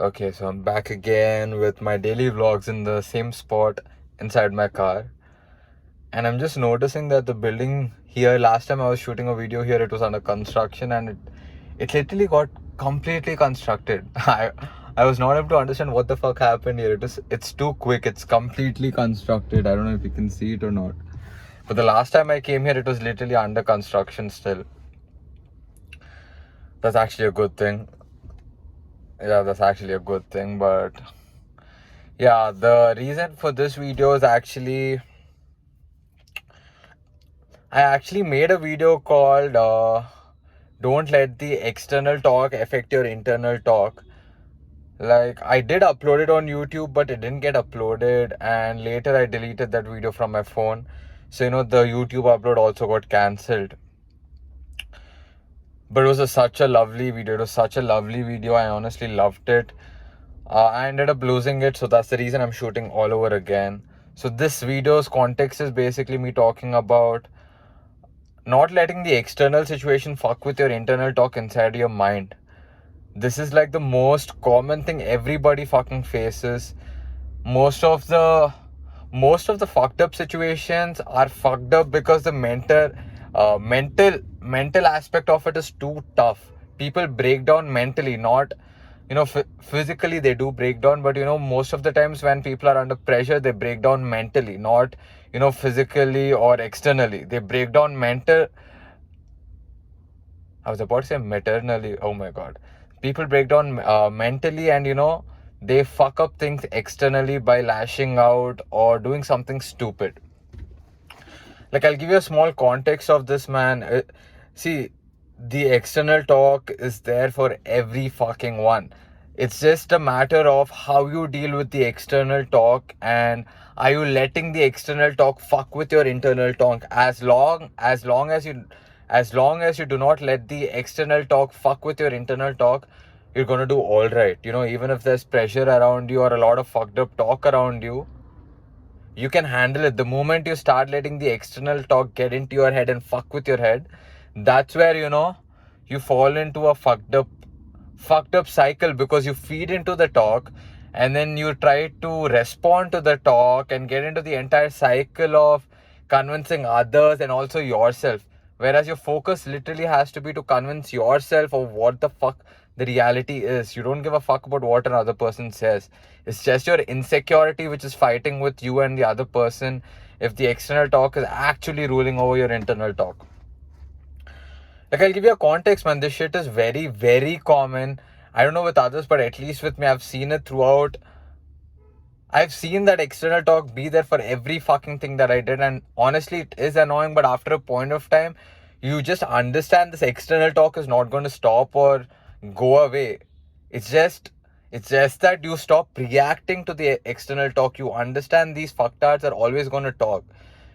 Okay, so I'm back again with my daily vlogs in the same spot inside my car. And I'm just noticing that the building here, last time I was shooting a video here, it was under construction and it literally got completely constructed. I was not able to understand what the fuck happened here. It's too quick. It's completely constructed. I don't know if you can see it or not. But the last time I came here, it was literally under construction still. That's actually a good thing. Yeah, that's actually a good thing. But yeah, the reason for this video is I actually made a video called Don't Let the External Talk Affect Your Internal Talk. Like, I did upload it on YouTube, but it didn't get uploaded, and later I deleted that video from my phone. So, the YouTube upload also got cancelled. But it was such a lovely video. It was such a lovely video. I honestly loved it. I ended up losing it, so that's the reason I'm shooting all over again. So this video's context is basically me talking about not letting the external situation fuck with your internal talk inside your mind. This is like the most common thing everybody fucking faces. Most of the fucked up situations are fucked up because the mental aspect of it is too tough. People break down mentally, not physically they do break down, but most of the times when people are under pressure, they break down mentally, not physically or externally. They break down I was about to say maternally. Oh my god. People break down mentally, and they fuck up things externally by lashing out or doing something stupid. Like, I'll give you a small context of this, man. See, the external talk is there for every fucking one. It's just a matter of how you deal with the external talk, and are you letting the external talk fuck with your internal talk. As long as you do not let the external talk fuck with your internal talk, you're gonna do all right. Even if there's pressure around you or a lot of fucked up talk around you, you can handle it. The moment you start letting the external talk get into your head and fuck with your head, that's where you fall into a fucked up cycle, because you feed into the talk and then you try to respond to the talk and get into the entire cycle of convincing others and also yourself, whereas your focus literally has to be to convince yourself of what the fuck the reality is. You don't give a fuck about what another person says. It's just your insecurity which is fighting with you and the other person, if the external talk is actually ruling over your internal talk. Like, I'll give you a context, man. This shit is very, very common. I don't know with others, but at least with me, I've seen it throughout. I've seen that external talk be there for every fucking thing that I did. And honestly, it is annoying, but after a point of time, you just understand this external talk is not going to stop or go away. It's just that you stop reacting to the external talk. You understand these fucktards are always going to talk.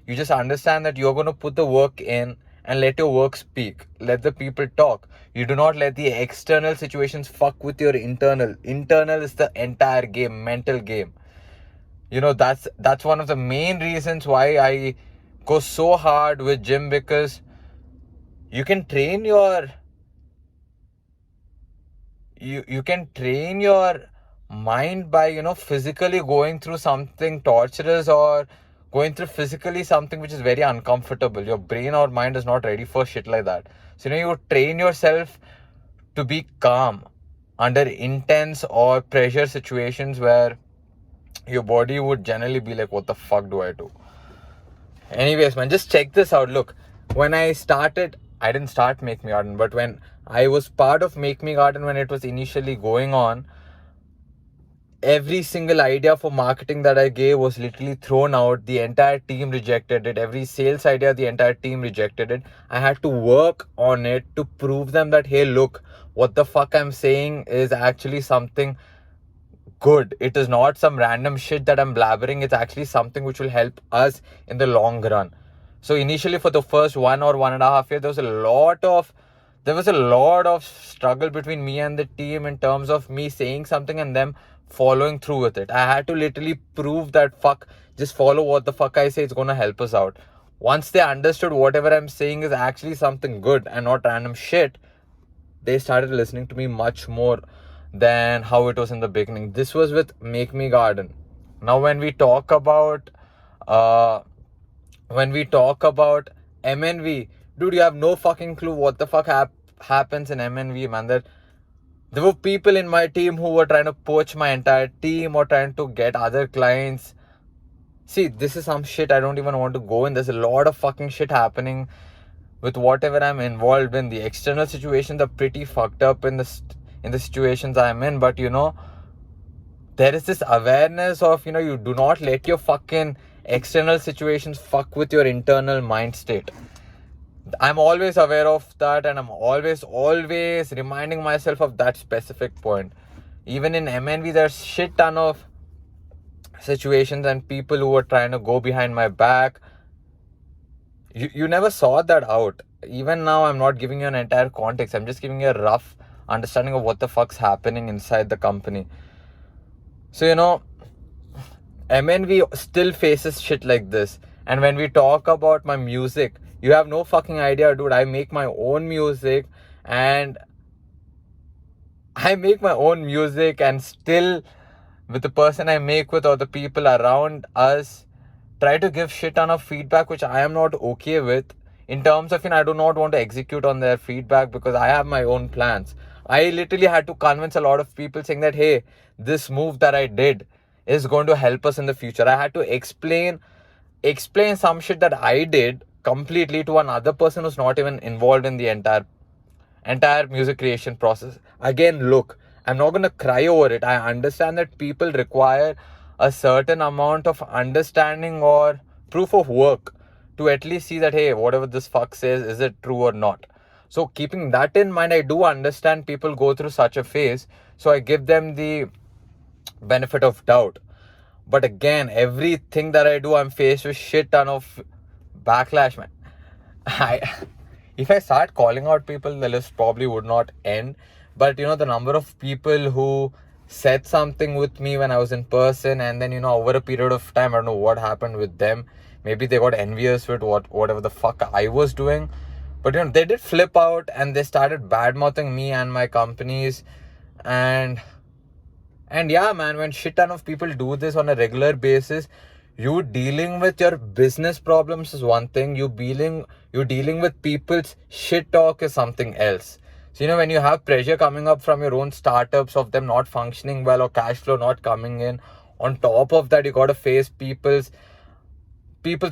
You just understand that you're going to put the work in and let your work speak. Let the people talk. You do not let the external situations fuck with your internal. Internal is the entire game, mental game. That's one of the main reasons why I go so hard with gym, because you can train your you can train your mind by physically going through something torturous, or going through physically something which is very uncomfortable. Your brain or mind is not ready for shit like that. So you train yourself to be calm under intense or pressure situations where your body would generally be like, what the fuck do I do? Anyways, man, just check this out. Look, when I didn't start Make Me Garden, but when I was part of Make Me Garden, when it was initially going on, every single idea for marketing that I gave was literally thrown out. The entire team rejected it. Every sales idea, the entire team rejected it. I had to work on it to prove them that, hey, look, what the fuck I'm saying is actually something good. It is not some random shit that I'm blabbering. It's actually something which will help us in the long run. So initially, for the first 1.5 years, there was a lot of struggle between me and the team, in terms of me saying something and them following through with it. I had to literally prove that, fuck, just follow what the fuck I say, it's gonna help us out. Once they understood whatever I'm saying is actually something good and not random shit, they started listening to me much more. than how it was in the beginning. This was with Make Me Garden. Now when we talk about uh MNV, dude, you have no fucking clue what the fuck happens in MNV, man. There were people in my team who were trying to poach my entire team or trying to get other clients. See, this is some shit I don't even want to go in. There's a lot of fucking shit happening with whatever I'm involved in. The external situations are pretty fucked up in the situations I'm in, but there is this awareness of, you do not let your fucking external situations fuck with your internal mind state. I'm always aware of that, and I'm always reminding myself of that specific point. Even in MNV, there's shit ton of situations and people who were trying to go behind my back. You never saw that out. Even now, I'm not giving you an entire context. I'm just giving you a rough understanding of what the fuck's happening inside the company. So, MNV still faces shit like this. And when we talk about my music, you have no fucking idea, dude. I make my own music and still with the person I make with or the people around us try to give shit ton of feedback which I am not okay with, in terms of, I do not want to execute on their feedback because I have my own plans. I literally had to convince a lot of people saying that, hey, this move that I did is going to help us in the future. I had to explain some shit that I did completely to another person who's not even involved in the entire music creation process. Again, look, I'm not going to cry over it. I understand that people require a certain amount of understanding or proof of work to at least see that, hey, whatever this fuck says, is it true or not? So keeping that in mind, I do understand people go through such a phase. So I give them the benefit of doubt. But again, everything that I do, I'm faced with shit ton of backlash, man. If I start calling out people, the list probably would not end. But the number of people who said something with me when I was in person, and then over a period of time, I don't know what happened with them. Maybe they got envious with whatever the fuck I was doing. But they did flip out and they started bad mouthing me and my companies. And yeah, man, when shit ton of people do this on a regular basis, you dealing with your business problems is one thing. You dealing with people's shit talk is something else. So, when you have pressure coming up from your own startups of them not functioning well or cash flow not coming in, on top of that, you got to face people's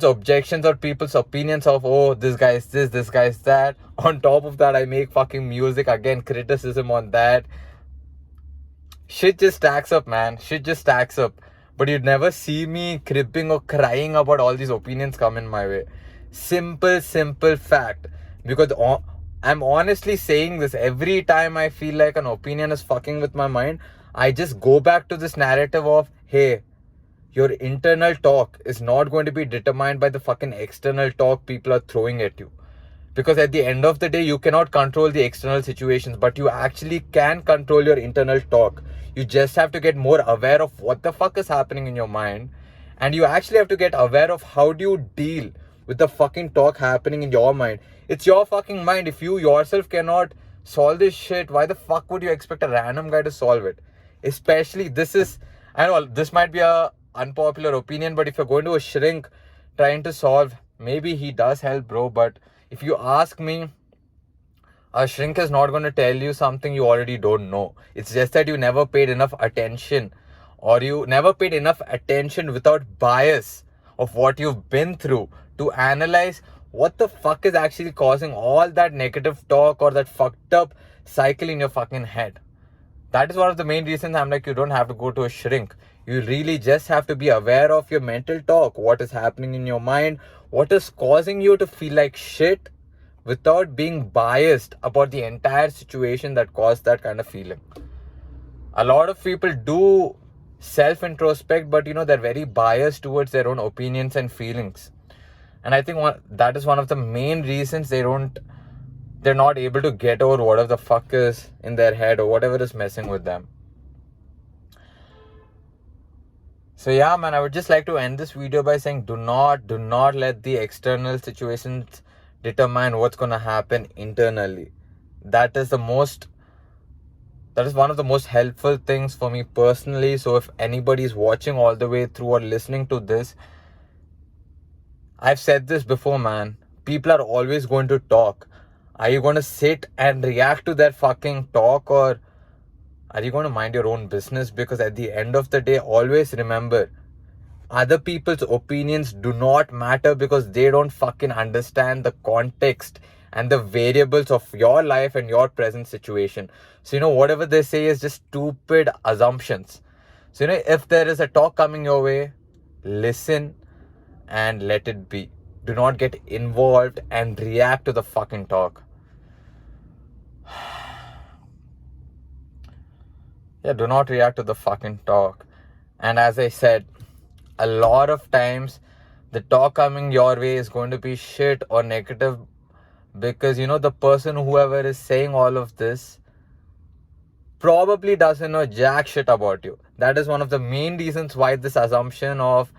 objections or people's opinions of, oh, this guy is this guy is that. On top of that, I make fucking music, again, criticism on that. Shit just stacks up, man. Shit just stacks up. But you'd never see me cribbing or crying about all these opinions coming my way. Simple fact. Because I'm honestly saying this every time I feel like an opinion is fucking with my mind. I just go back to this narrative of, hey, your internal talk is not going to be determined by the fucking external talk people are throwing at you. Because at the end of the day, you cannot control the external situations, but you actually can control your internal talk. You just have to get more aware of what the fuck is happening in your mind. And you actually have to get aware of how do you deal with the fucking talk happening in your mind. It's your fucking mind. If you yourself cannot solve this shit, why the fuck would you expect a random guy to solve it? Especially I know this might be a unpopular opinion, but if you're going to a shrink trying to solve, maybe he does help, bro. But if you ask me, a shrink is not going to tell you something you already don't know. It's just that you never paid enough attention, or you never paid enough attention without bias of what you've been through to analyze what the fuck is actually causing all that negative talk or that fucked up cycle in your fucking head. That is one of the main reasons I'm like, you don't have to go to a shrink. You really just have to be aware of your mental talk, what is happening in your mind, what is causing you to feel like shit, without being biased about the entire situation that caused that kind of feeling. A lot of people do self-introspect, but they're very biased towards their own opinions and feelings. And I think that is one of the main reasons they're not able to get over whatever the fuck is in their head or whatever is messing with them. So yeah, man, I would just like to end this video by saying, do not let the external situations determine what's going to happen internally. That is the most That is one of the most helpful things for me personally. So if anybody is watching all the way through or listening to this, I've said this before, man. People are always going to talk. Are you going to sit and react to their fucking talk, or are you going to mind your own business? Because at the end of the day, always remember, other people's opinions do not matter because they don't fucking understand the context and the variables of your life and your present situation. So, whatever they say is just stupid assumptions. So, if there is a talk coming your way, listen and let it be. Do not get involved and react to the fucking talk. Yeah, do not react to the fucking talk. And as I said, a lot of times the talk coming your way is going to be shit or negative because the person whoever is saying all of this probably doesn't know jack shit about you. That is one of the main reasons why this assumption of,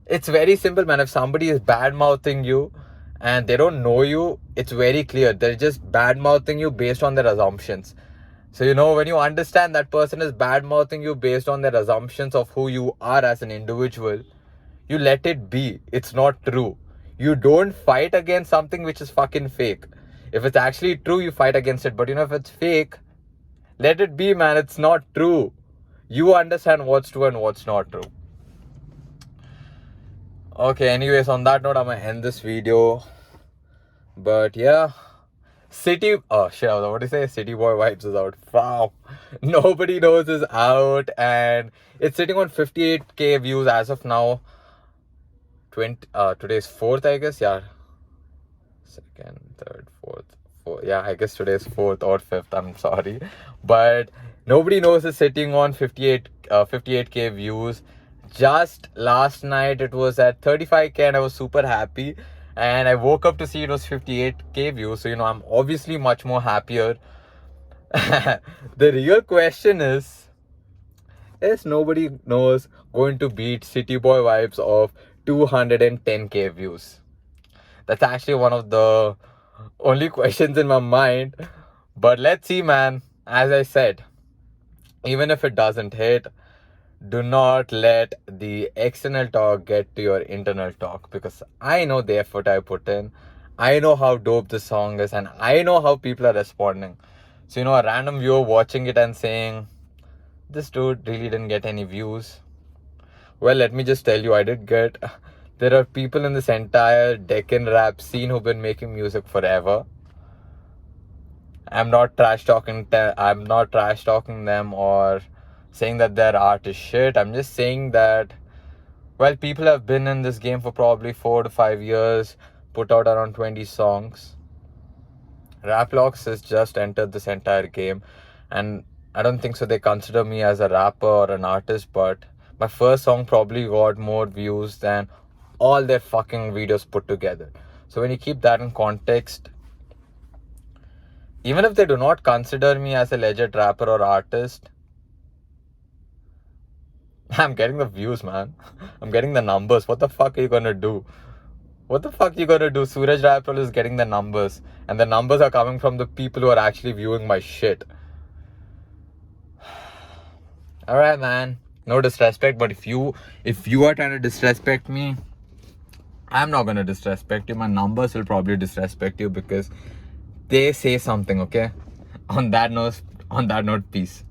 it's very simple, man. If somebody is bad mouthing you and they don't know you, it's very clear they're just bad mouthing you based on their assumptions. So, when you understand that person is bad mouthing you based on their assumptions of who you are as an individual, you let it be. It's not true. You don't fight against something which is fucking fake. If it's actually true, you fight against it. But if it's fake, let it be, man. It's not true. You understand what's true and what's not true. Okay, anyways, on that note, I'm gonna end this video. But yeah. City Boy Vibes is out. Wow. Nobody Knows is out and it's sitting on 58k views as of now. Today's 4th, I guess. Yeah. 2nd, 3rd, 4th. Yeah, I guess today's 4th or 5th. I'm sorry. But Nobody Knows is sitting on 58k views. Just last night it was at 35k and I was super happy. And I woke up to see it was 58k views. So, I'm obviously much more happier. The real question is Nobody Knows going to beat City Boy Vibes of 210k views? That's actually one of the only questions in my mind. But let's see, man. As I said, even if it doesn't hit, do not let the external talk get to your internal talk, because I know the effort I put in. I know how dope the song is and I know how people are responding. So, a random viewer watching it and saying, this dude really didn't get any views. Well, let me just tell you, I did get. There are people in this entire Deccan rap scene who've been making music forever. I'm not trash talking them or saying that their art is shit. I'm just saying that, well, people have been in this game for probably 4 to 5 years, put out around 20 songs. Raplox has just entered this entire game, and I don't think so they consider me as a rapper or an artist, but my first song probably got more views than all their fucking videos put together. So when you keep that in context, even if they do not consider me as a legit rapper or artist, I'm getting the views, man. I'm getting the numbers. What the fuck are you gonna do? Suraj Raprol is getting the numbers, and the numbers are coming from the people who are actually viewing my shit. Alright, man. No disrespect, but if you are trying to disrespect me, I'm not gonna disrespect you. My numbers will probably disrespect you because they say something, okay? On that note, peace.